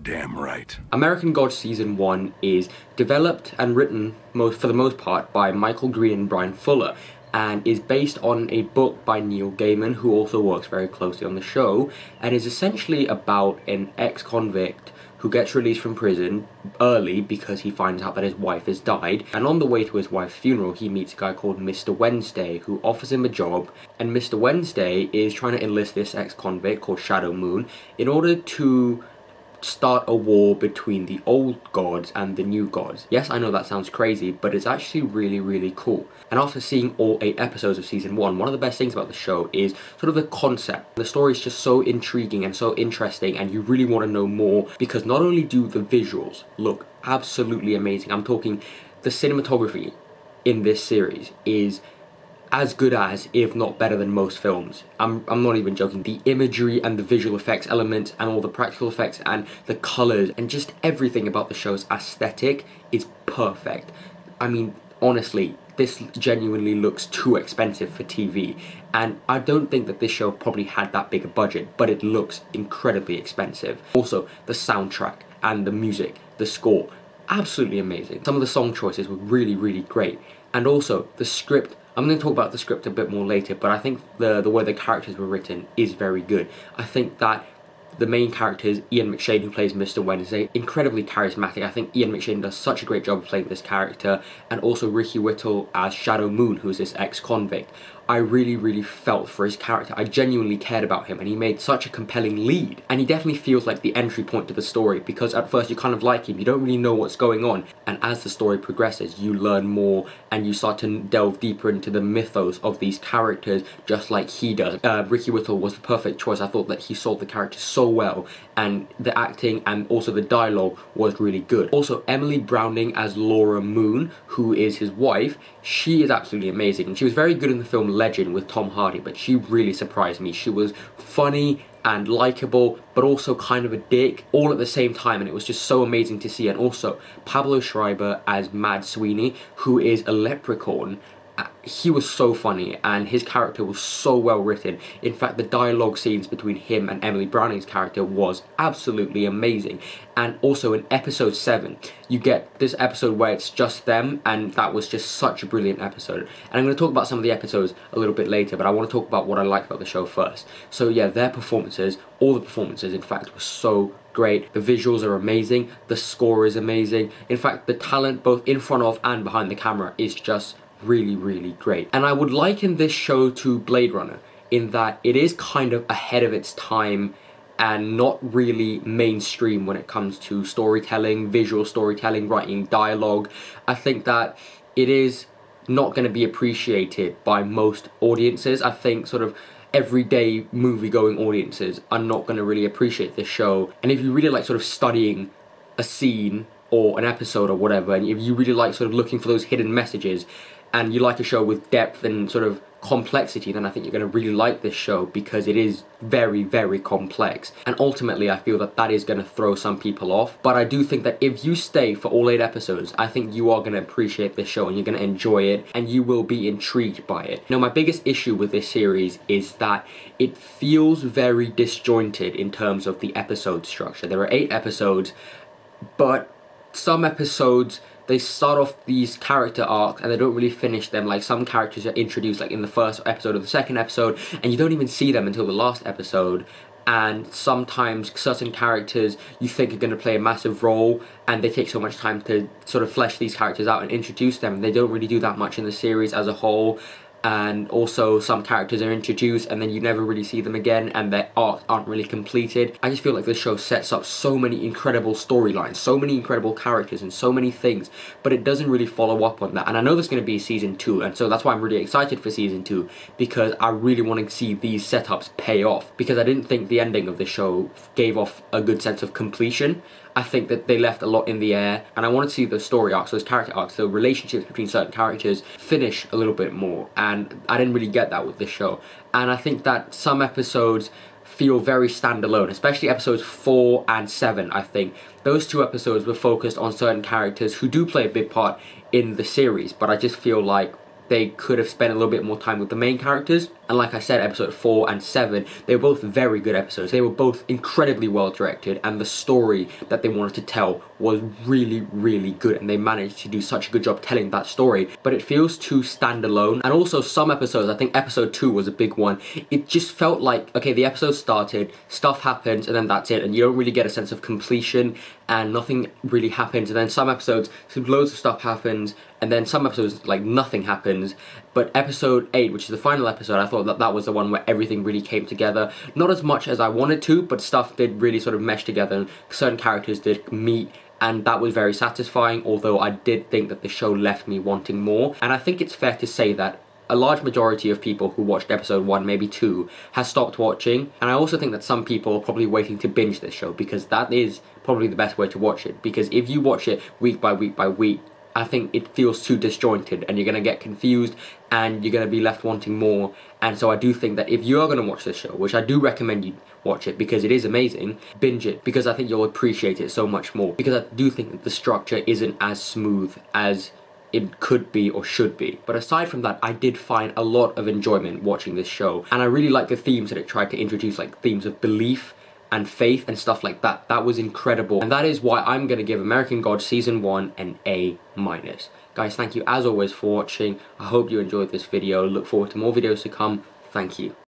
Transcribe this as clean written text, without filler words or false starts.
goddamn right. American Gods Season 1 is developed and written, for the most part, by Michael Green and Bryan Fuller, and is based on a book by Neil Gaiman, who also works very closely on the show, and is essentially about an ex-convict who gets released from prison early because he finds out that his wife has died, and on the way to his wife's funeral he meets a guy called Mr. Wednesday who offers him a job, and Mr. Wednesday is trying to enlist this ex-convict called Shadow Moon in order to start a war between the old gods and the new gods. Yes, I know that sounds crazy, but it's actually really, really cool. And after seeing all 8 episodes of Season 1, one of the best things about the show is sort of the concept. The story is just so intriguing and so interesting, and you really want to know more, because not only do the visuals look absolutely amazing, I'm talking the cinematography in this series is as good as, if not better than, most films. I'm not even joking. The imagery and the visual effects elements and all the practical effects and the colours and just everything about the show's aesthetic is perfect. I mean, honestly, this genuinely looks too expensive for TV, and I don't think that this show probably had that big a budget, but it looks incredibly expensive. Also, the soundtrack and the music, the score, absolutely amazing. Some of the song choices were really, really great. And also, the script, I'm going to talk about the script a bit more later, but I think the way the characters were written is very good. I think that the main character is Ian McShane, who plays Mr. Wednesday, incredibly charismatic. I think Ian McShane does such a great job of playing this character, and also Ricky Whittle as Shadow Moon, who's this ex-convict. I really, really felt for his character. I genuinely cared about him, and he made such a compelling lead. And he definitely feels like the entry point to the story, because at first you kind of like him, you don't really know what's going on, and as the story progresses, you learn more, and you start to delve deeper into the mythos of these characters, just like he does. Ricky Whittle was the perfect choice. I thought that he sold the character so well, and the acting and also the dialogue was really good. Also, Emily Browning as Laura Moon, who is his wife, she is absolutely amazing. She was very good in the film Legend with Tom Hardy, but she really surprised me. She was funny and likable, but also kind of a dick, all at the same time, and it was just so amazing to see. And also, Pablo Schreiber as Mad Sweeney, who is a leprechaun. He was so funny, and his character was so well written. In fact, the dialogue scenes between him and Emily Browning's character was absolutely amazing. And also in episode 7, you get this episode where it's just them, and that was just such a brilliant episode. And I'm going to talk about some of the episodes a little bit later, but I want to talk about what I liked about the show first. So yeah, their performances, all the performances in fact, were so great. The visuals are amazing, the score is amazing. In fact, the talent both in front of and behind the camera is just really, really great. And I would liken this show to Blade Runner in that it is kind of ahead of its time and not really mainstream when it comes to storytelling, visual storytelling, writing dialogue. I think that it is not going to be appreciated by most audiences. I think sort of everyday movie-going audiences are not going to really appreciate this show. And if you really like sort of studying a scene or an episode or whatever, and if you really like sort of looking for those hidden messages, and you like a show with depth and sort of complexity, then I think you're going to really like this show, because it is very, very complex. And ultimately, I feel that that is going to throw some people off. But I do think that if you stay for all 8 episodes, I think you are going to appreciate this show, and you're going to enjoy it, and you will be intrigued by it. Now, my biggest issue with this series is that it feels very disjointed in terms of the episode structure. There are 8 episodes, but some episodes, they start off these character arcs and they don't really finish them. Like, some characters are introduced like in the first episode or the second episode, and you don't even see them until the last episode. And sometimes certain characters you think are going to play a massive role, and they take so much time to sort of flesh these characters out and introduce them. They don't really do that much in the series as a whole. And also, some characters are introduced and then you never really see them again, and their arcs aren't really completed. I just feel like this show sets up so many incredible storylines, so many incredible characters and so many things, but it doesn't really follow up on that. And I know there's going to be season 2, and so that's why I'm really excited for season 2, because I really want to see these setups pay off, because I didn't think the ending of the show gave off a good sense of completion. I think that they left a lot in the air, and I want to see the story arcs, those character arcs, the relationships between certain characters finish a little bit more, and I didn't really get that with this show. And I think that some episodes feel very standalone, especially episodes 4 and 7, I think. Those 2 episodes were focused on certain characters who do play a big part in the series, but I just feel like they could have spent a little bit more time with the main characters. And like I said, episode 4 and 7, they were both very good episodes. They were both incredibly well directed, and the story that they wanted to tell was really, really good, and they managed to do such a good job telling that story. But it feels too standalone. And also some episodes, I think episode 2 was a big one, it just felt like, okay, the episode started, stuff happens, and then that's it, and you don't really get a sense of completion, and nothing really happens. And then some episodes, loads of stuff happens, and then some episodes, like, nothing happens. But episode 8, which is the final episode, I thought that that was the one where everything really came together. Not as much as I wanted to, but stuff did really sort of mesh together, and certain characters did meet, and that was very satisfying, although I did think that the show left me wanting more. And I think it's fair to say that a large majority of people who watched episode 1, maybe 2, has stopped watching. And I also think that some people are probably waiting to binge this show, because that is probably the best way to watch it. Because if you watch it week by week by week, I think it feels too disjointed, and you're going to get confused, and you're going to be left wanting more. And so I do think that if you are going to watch this show, which I do recommend you watch it because it is amazing, binge it, because I think you'll appreciate it so much more. Because I do think that the structure isn't as smooth as it could be or should be. But aside from that, I did find a lot of enjoyment watching this show, and I really like the themes that it tried to introduce, like themes of belief and faith and stuff like that. That was incredible, and that is why I'm going to give American Gods Season 1 an A-. Guys, thank you as always for watching. I hope you enjoyed this video. Look forward to more videos to come. Thank you.